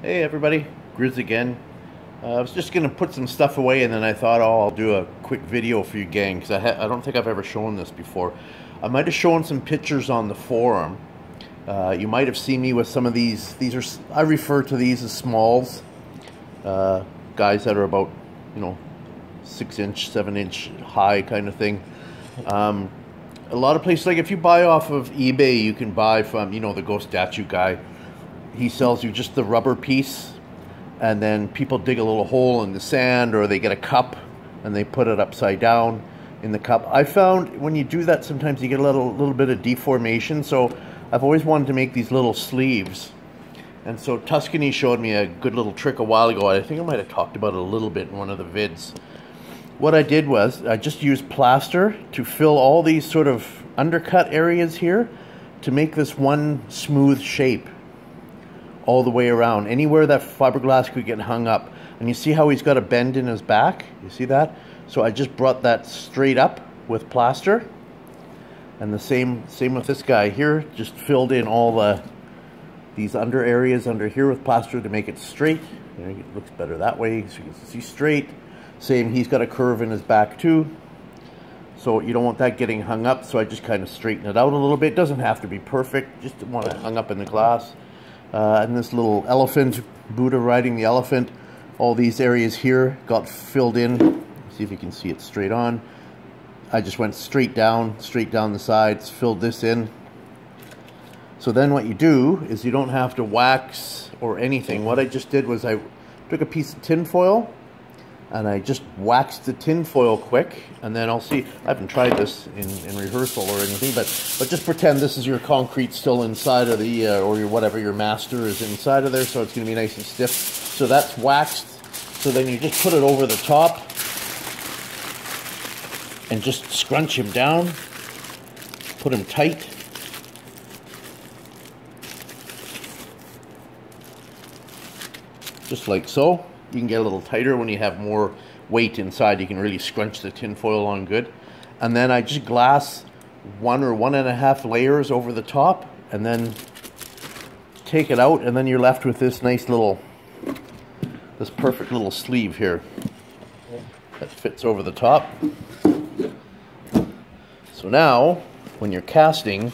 Hey everybody, Grizz again. I was just gonna put some stuff away, and then I thought, oh, I'll do a quick video for you gang, because I don't think I've ever shown this before. I might have shown some pictures on the forum. You might have seen me with some of these. I refer to these as smalls. Guys that are about, 6-inch, 7-inch high kind of thing. A lot of places, like if you buy off of eBay, you can buy from, the Ghost Statue guy. He sells you just the rubber piece, and then people dig a little hole in the sand, or they get a cup and they put it upside down in the cup. I found when you do that, sometimes you get a little bit of deformation. So I've always wanted to make these little sleeves, and so Tuscany showed me a good little trick a while ago. I think I might have talked about it a little bit in one of the vids. What I did was I just used plaster to fill all these sort of undercut areas here to make this one smooth shape all the way around. Anywhere that fiberglass could get hung up. And you see how he's got a bend in his back? You see that? So I just brought that straight up with plaster. And the same with this guy here. Just filled in all these under areas under here with plaster to make it straight. It looks better that way, so you can see straight. Same, he's got a curve in his back too. So you don't want that getting hung up, so I just kind of straighten it out a little bit. It doesn't have to be perfect, just want it hung up in the glass. And this little elephant, Buddha riding the elephant, all these areas here got filled in. See if you can see it straight on. I just went straight down the sides, filled this in. So then what you do is you don't have to wax or anything. What I just did was I took a piece of tin foil and I just waxed the tin foil quick, and then I'll see. I haven't tried this in rehearsal or anything, but just pretend this is your concrete still inside of the, or your whatever, your master is inside of there, so it's going to be nice and stiff. So that's waxed. So then you just put it over the top and just scrunch him down, put him tight. Just like so. You can get a little tighter when you have more weight inside. You can really scrunch the tin foil on good. And then I just glass 1 or 1.5 layers over the top, and then take it out, and then you're left with this nice little, this perfect little sleeve here that fits over the top. So now, when you're casting,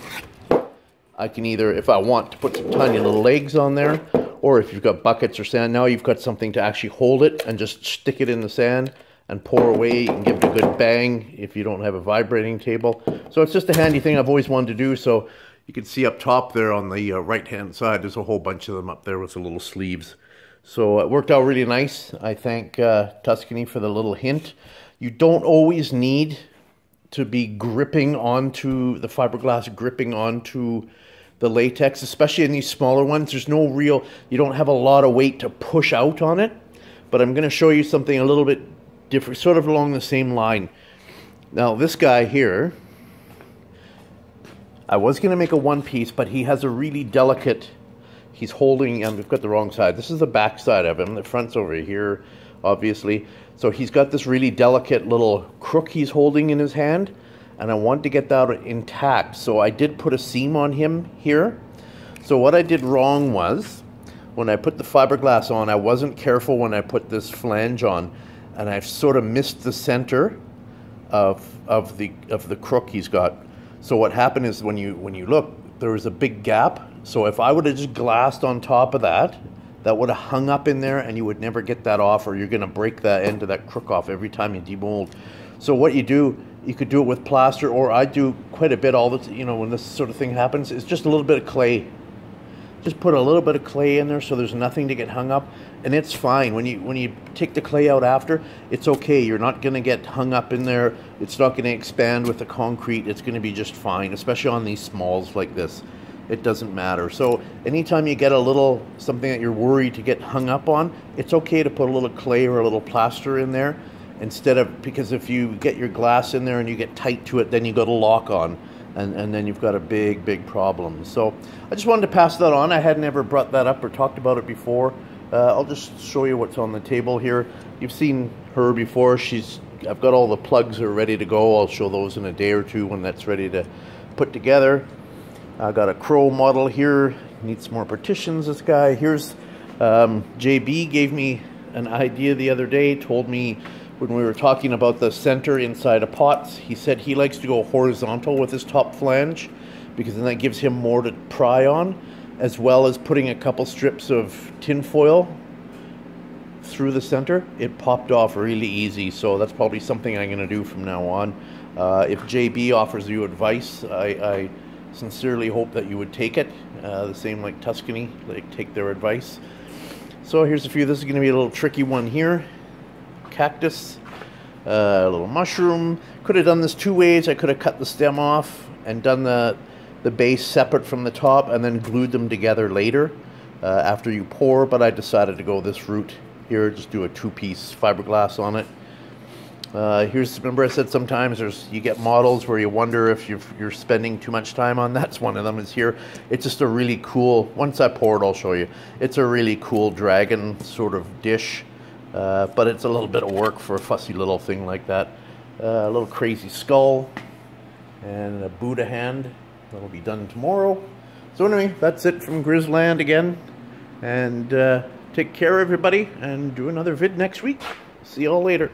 I can either, if I want to put some tiny little legs on there, or if you've got buckets or sand, now you've got something to actually hold it and just stick it in the sand and pour away. You can give it a good bang if you don't have a vibrating table. So it's just a handy thing I've always wanted to do. So you can see up top there on the right-hand side, there's a whole bunch of them up there with the little sleeves. So it worked out really nice. I thank Tuscany for the little hint. You don't always need to be gripping onto the fiberglass, gripping onto the latex, especially in these smaller ones. There's no real, you don't have a lot of weight to push out on it. But I'm going to show you something a little bit different, sort of along the same line. Now this guy here, I was going to make a one piece, but he has a really delicate, he's holding, I've got the wrong side. This is the back side of him. The front's over here, obviously. So he's got this really delicate little crook he's holding in his hand, and I wanted to get that intact. So I did put a seam on him here. So what I did wrong was, when I put the fiberglass on, I wasn't careful when I put this flange on, and I've sort of missed the center of the crook he's got. So what happened is, when you look, there was a big gap. So if I would have just glassed on top of that, that would have hung up in there, and you would never get that off, or you're going to break that end of that crook off every time you demold. So what you do, you could do it with plaster, or I do quite a bit all the when this sort of thing happens, it's just a little bit of clay. Just put a little bit of clay in there so there's nothing to get hung up, and it's fine. When you take the clay out after, it's okay. You're not going to get hung up in there. It's not going to expand with the concrete. It's going to be just fine, especially on these smalls like this. It doesn't matter. So anytime you get a little something that you're worried to get hung up on, it's okay to put a little clay or a little plaster in there, instead of, because if you get your glass in there and you get tight to it, then you got a lock on, and then you've got a big problem. So I just wanted to pass that on. I had never brought that up or talked about it before. I'll just show you what's on the table here. You've seen her before. I've got all the plugs are ready to go. I'll show those in a day or two when that's ready to put together. I got a Crow model here. Needs more partitions, this guy. Here's JB gave me an idea the other day, told me when we were talking about the center inside of pots, he said he likes to go horizontal with his top flange because then that gives him more to pry on, as well as putting a couple strips of tin foil through the center. It popped off really easy, so that's probably something I'm going to do from now on. If JB offers you advice, I sincerely hope that you would take it. The same like Tuscany, like take their advice. So here's a few. This is going to be a little tricky one here. Cactus, a little mushroom. Could have done this two ways. I could have cut the stem off and done the base separate from the top and then glued them together later after you pour, but I decided to go this route here. Just do a two-piece fiberglass on it. Remember I said sometimes you get models where you wonder if you're spending too much time on. That's one of them is here. It's just a really cool, once I pour it I'll show you. It's a really cool dragon sort of dish, but it's a little bit of work for a fussy little thing like that. A little crazy skull and a Buddha hand. That'll be done tomorrow. So anyway, that's it from Grizzland again. And take care everybody, and do another vid next week. See y'all later.